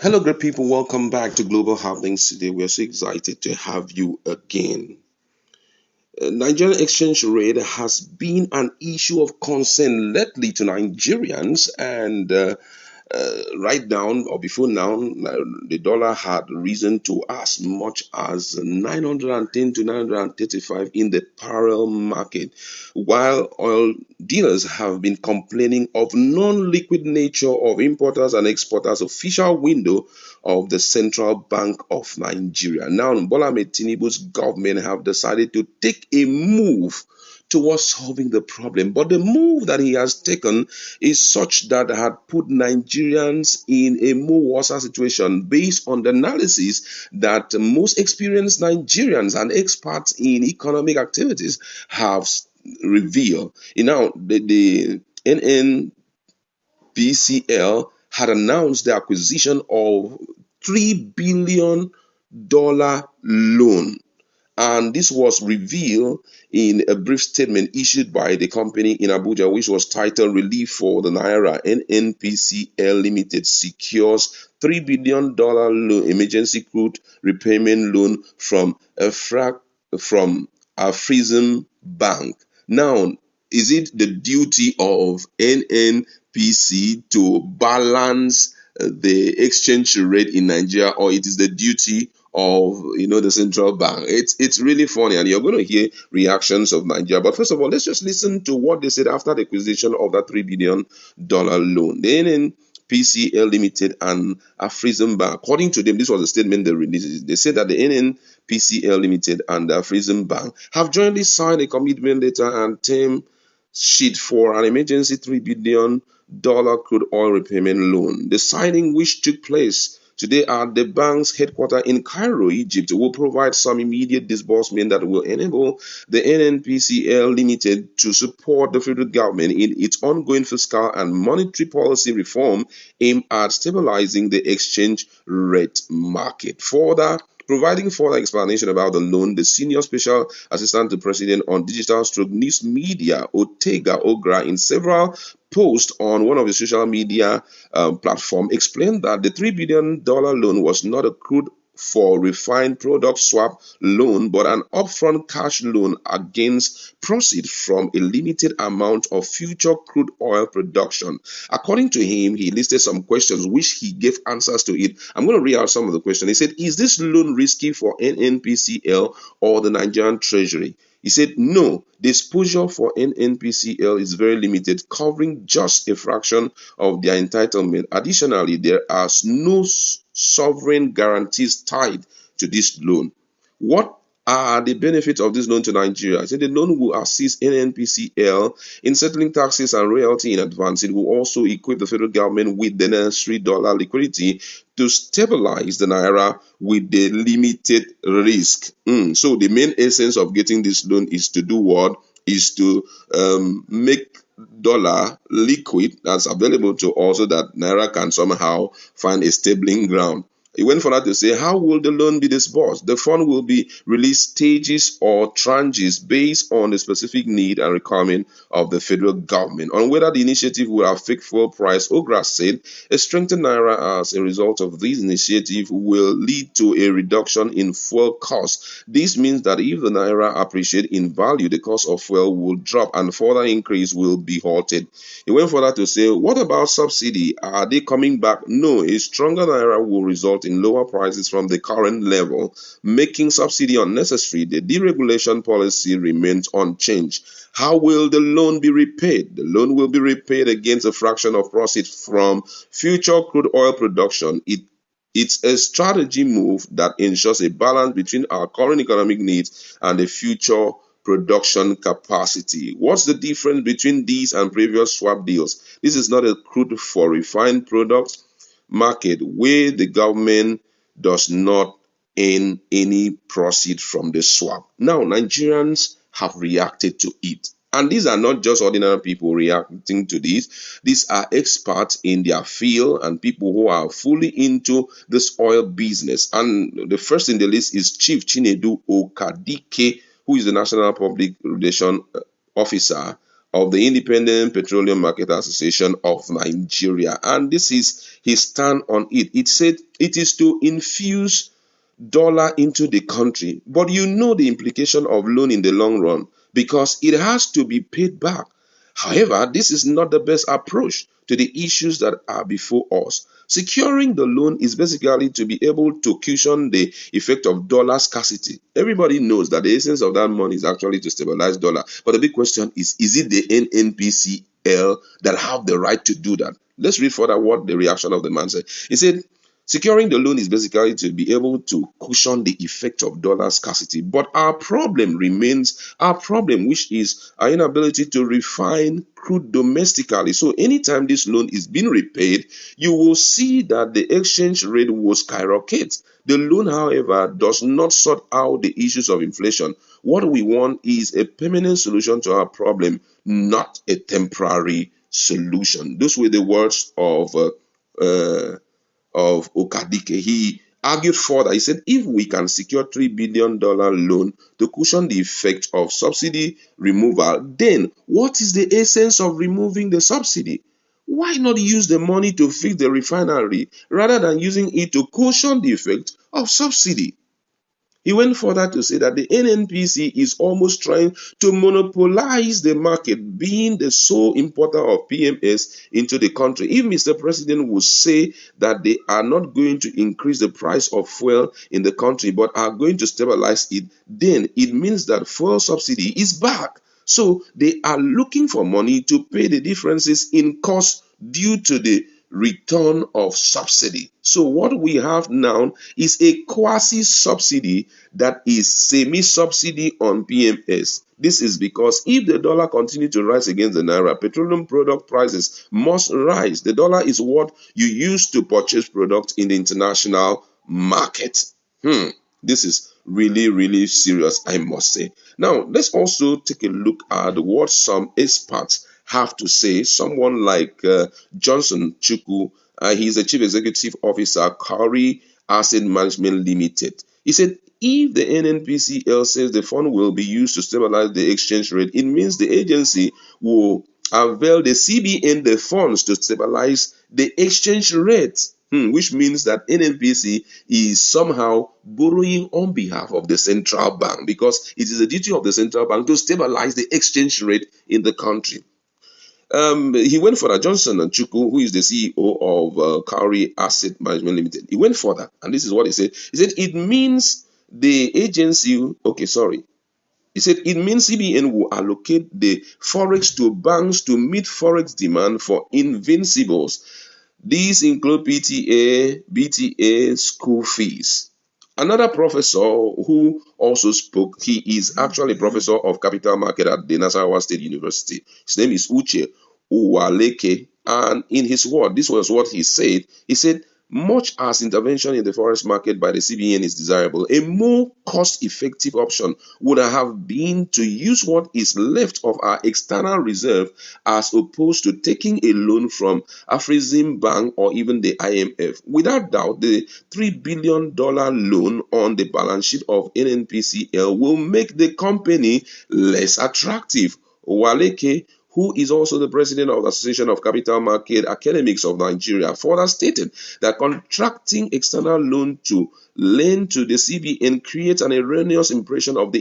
Hello, great people. Welcome back to Global Happenings today. We are so excited to have you again. Nigerian exchange rate has been an issue of concern lately to Nigerians, and right now or before now, the dollar had risen to as much as 910 to 935 in the parallel market, while oil dealers have been complaining of non-liquid nature of importers and exporters official window of the Central Bank of Nigeria. Now, Bola Ahmed Tinubu's government have decided to take a move towards solving the problem. But the move that he has taken is such that had put Nigerians in a more worse situation based on the analysis that most experienced Nigerians and experts in economic activities have revealed. Now, the NNPCL had announced the acquisition of $3 billion loan, and this was revealed in a brief statement issued by the company in Abuja, which was titled Relief for the Naira. NNPCL Limited secures $3 billion loan, emergency crude repayment loan from from Afrexim Bank. Now, is it the duty of NNPC to balance the exchange rate in Nigeria, or it is the duty of the central bank? It's really funny, and you're going to hear reactions of Nigeria. But first of all, let's just listen to what they said after the acquisition of that $3 billion loan. The NNPCL Limited and Afrexim Bank, according to them, this was a statement they released. They said that the NNPCL Limited and the Afrexim Bank have jointly signed a commitment letter and term sheet for an emergency $3 billion crude oil repayment loan. The signing, which took place today at the bank's headquarters in Cairo, Egypt, will provide some immediate disbursement that will enable the NNPCL Limited to support the federal government in its ongoing fiscal and monetary policy reform aimed at stabilizing the exchange rate market. Providing further explanation about the loan, the Senior Special Assistant to President on Digital Stroke News Media, Otega Ogra, in several posts on one of the social media platform, explained that the $3 billion loan was not a crude for refined product swap loan, but an upfront cash loan against proceeds from a limited amount of future crude oil production. According to him, he listed some questions which he gave answers to it. I'm going to read out some of the questions. He said, is this loan risky for NNPCL or the Nigerian Treasury? He said, no, the exposure for NNPCL is very limited, covering just a fraction of their entitlement. Additionally, there are no sovereign guarantees tied to this loan. What are the benefits of this loan to Nigeria? I said the loan will assist NNPCL in settling taxes and royalty in advance. It will also equip the federal government with the necessary dollar liquidity to stabilize the naira with the limited risk. So the main essence of getting this loan is to do what? Is to make dollar liquid that's available to also that naira can somehow find a stabling ground. He went further to say, how will the loan be disbursed? The fund will be released stages or tranches based on the specific need and requirement of the federal government. On whether the initiative will affect fuel price, Ogra said a strengthened naira as a result of this initiative will lead to a reduction in fuel costs. This means that if the naira appreciates in value, the cost of fuel will drop and further increase will be halted. He went further to say, what about subsidy? Are they coming back? No, a stronger naira will result in lower prices from the current level, making subsidy unnecessary. The deregulation policy remains unchanged. How will the loan be repaid? The loan will be repaid against a fraction of profits from future crude oil production. It's a strategy move that ensures a balance between our current economic needs and the future production capacity. What's the difference between these and previous swap deals? This is not a crude for refined products market where the government does not earn any proceed from the swap. Now, Nigerians have reacted to it. And these are not just ordinary people reacting to this. These are experts in their field and people who are fully into this oil business. And the first in the list is Chief Chinedu Okadike, who is the National Public Relations Officer of the Independent Petroleum Market Association of Nigeria. And this is his stand on it. It said it is to infuse dollar into the country, but you know the implication of loan in the long run because it has to be paid back. However, this is not the best approach to the issues that are before us. Securing the loan is basically to be able to cushion the effect of dollar scarcity. Everybody knows that the essence of that money is actually to stabilize dollar. But the big question is it the NNPCL that have the right to do that? Let's read further what the reaction of the man said. He said, securing the loan is basically to be able to cushion the effect of dollar scarcity. But our problem remains our problem, which is our inability to refine crude domestically. So anytime this loan is being repaid, you will see that the exchange rate will skyrocket. The loan, however, does not sort out the issues of inflation. What we want is a permanent solution to our problem, not a temporary solution. Those were the words of Okadike. He argued further. He said, if we can secure $3 billion loan to cushion the effect of subsidy removal, then what is the essence of removing the subsidy? Why not use the money to fix the refinery rather than using it to cushion the effect of subsidy? He went further to say that the NNPC is almost trying to monopolize the market, being the sole importer of PMS into the country. If Mr. President would say that they are not going to increase the price of fuel in the country but are going to stabilize it, then it means that fuel subsidy is back. So they are looking for money to pay the differences in cost due to the return of subsidy. So what we have now is a quasi subsidy that is semi subsidy on PMS. This is because if the dollar continues to rise against the naira, petroleum product prices must rise. The dollar is what you use to purchase products in the international market. This is really, really serious, I must say. Now, let's also take a look at what some experts have to say. Someone like Johnson Chukwu, he's the chief executive officer, Kauri Asset Management Limited. He said, if the NNPCL says the fund will be used to stabilize the exchange rate, it means the agency will avail the CBN the funds to stabilize the exchange rate. Which means that NNPC is somehow borrowing on behalf of the central bank because it is the duty of the central bank to stabilize the exchange rate in the country. He went further. Johnson and Chukwu, who is the CEO of Kauri Asset Management Limited, he went further, and this is what he said. He said it means the agency. Okay, sorry. He said it means CBN will allocate the forex to banks to meet forex demand for invincibles. These include PTA, BTA, school fees. Another professor who also spoke, he is actually a professor of capital market at the Nasarawa State University. His name is Uche Uwaleke. And in his word, this was what he said. He said, much as intervention in the forex market by the CBN is desirable, a more cost-effective option would have been to use what is left of our external reserve as opposed to taking a loan from Afrexim Bank or even the IMF. Without doubt, the $3 billion loan on the balance sheet of NNPCL will make the company less attractive. Waleke, who is also the president of the Association of Capital Market Academics of Nigeria, further stated that contracting external loan to lend to the CBN creates an erroneous impression of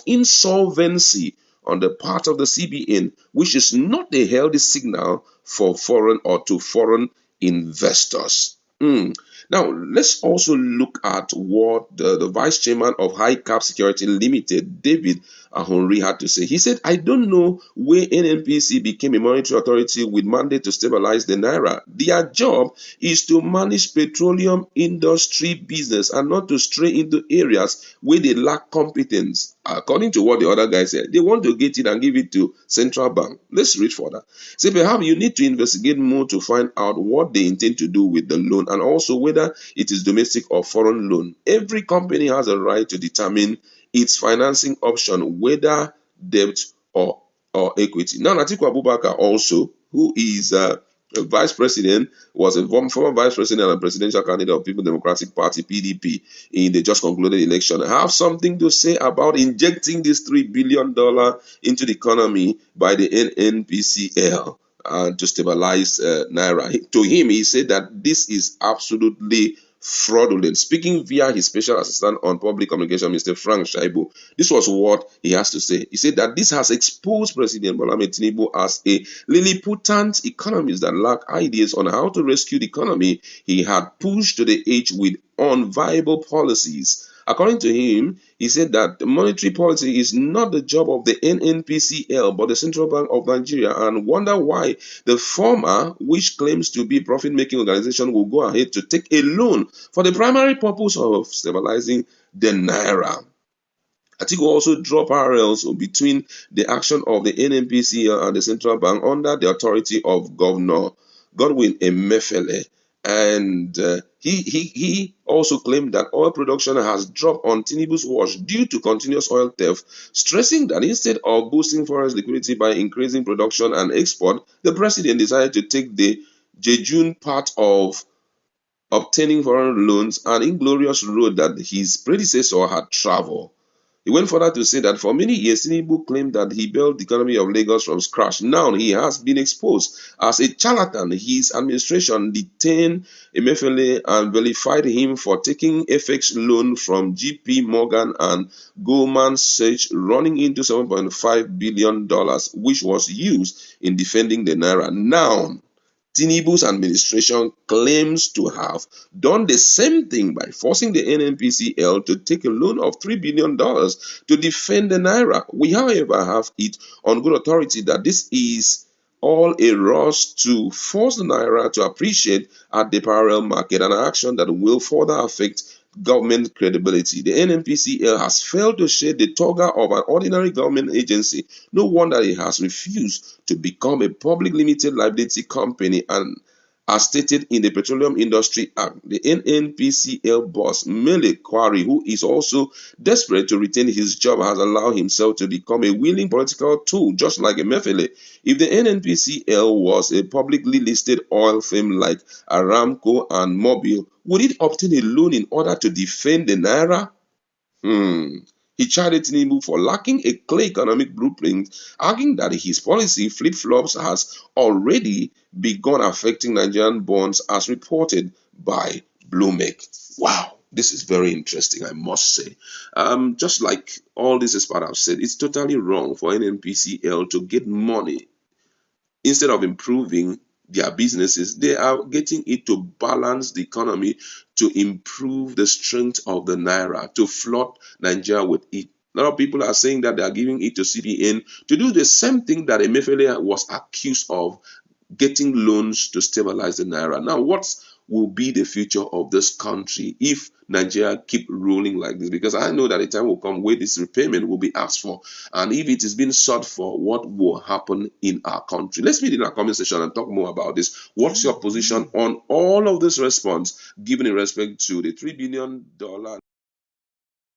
insolvency on the part of the CBN, which is not a healthy signal for foreign or to foreign investors. Now, let's also look at what the vice chairman of High Cap Security Limited, David Ahonri, had to say. He said, I don't know where NNPC became a monetary authority with mandate to stabilize the naira. Their job is to manage petroleum industry business and not to stray into areas where they lack competence. According to what the other guy said, they want to get it and give it to central bank. Let's read further. Say, perhaps you need to investigate more to find out what they intend to do with the loan and also whether it is domestic or foreign loan. Every company has a right to determine its financing option, whether debt or equity. Now, Atiku Abubakar also, who is The vice president was a former vice president and presidential candidate of People Democratic Party (PDP) in the just concluded election. Have something to say about injecting this $3 billion into the economy by the NNPCL to stabilize naira. To him, he said that this is absolutely fraudulent. Speaking via his special assistant on public communication, Mr. Frank Shaibu, this was what he has to say. He said that this has exposed President Bola Ahmed Tinubu as a Lilliputian economist that lacked ideas on how to rescue the economy he had pushed to the edge with unviable policies. According to him, he said that monetary policy is not the job of the NNPCL but the Central Bank of Nigeria, and wonder why the former, which claims to be a profit-making organization, will go ahead to take a loan for the primary purpose of stabilizing the naira. Atiku also draw parallels between the action of the NNPCL and the central bank under the authority of Governor Godwin Emefiele. And he also claimed that oil production has dropped on Tinubu's watch due to continuous oil theft, stressing that instead of boosting foreign liquidity by increasing production and export, the president decided to take the jejune part of obtaining foreign loans, an inglorious road that his predecessor had traveled. He went further to say that for many years, Tinubu claimed that he built the economy of Lagos from scratch. Now he has been exposed as a charlatan. His administration detained Emefiele and vilified him for taking FX loan from JP Morgan and Goldman Sachs, running into $7.5 billion, which was used in defending the naira. Now, Tinubu's administration claims to have done the same thing by forcing the NNPCL to take a loan of $3 billion to defend the naira. We, however, have it on good authority that this is all a rush to force the naira to appreciate at the parallel market, an action that will further affect government credibility. The NNPCL has failed to shade the toga of an ordinary government agency. No wonder it has refused to become a public limited liability company, and as stated in the Petroleum Industry Act, the NNPCL boss, Mele Kwari, who is also desperate to retain his job, has allowed himself to become a willing political tool, just like Emefiele. If the NNPCL was a publicly listed oil firm like Aramco and Mobil, would it obtain a loan in order to defend the naira? He chided Tinubu for lacking a clear economic blueprint, arguing that his policy flip-flops has already begun affecting Nigerian bonds, as reported by Bloomberg. Wow, this is very interesting, I must say. Just like all this is what I've said, it's totally wrong for NNPCL to get money instead of improving their businesses. They are getting it to balance the economy, to improve the strength of the naira, to flood Nigeria with it. A lot of people are saying that they are giving it to CBN to do the same thing that Emefiele was accused of, getting loans to stabilize the naira. Now, what will be the future of this country if Nigeria keep rolling like this? Because I know that a time will come where this repayment will be asked for, and if it is being sought for, what will happen in our country? Let's meet in our comment section and talk more about this. What's your position on all of this response given in respect to the $3 billion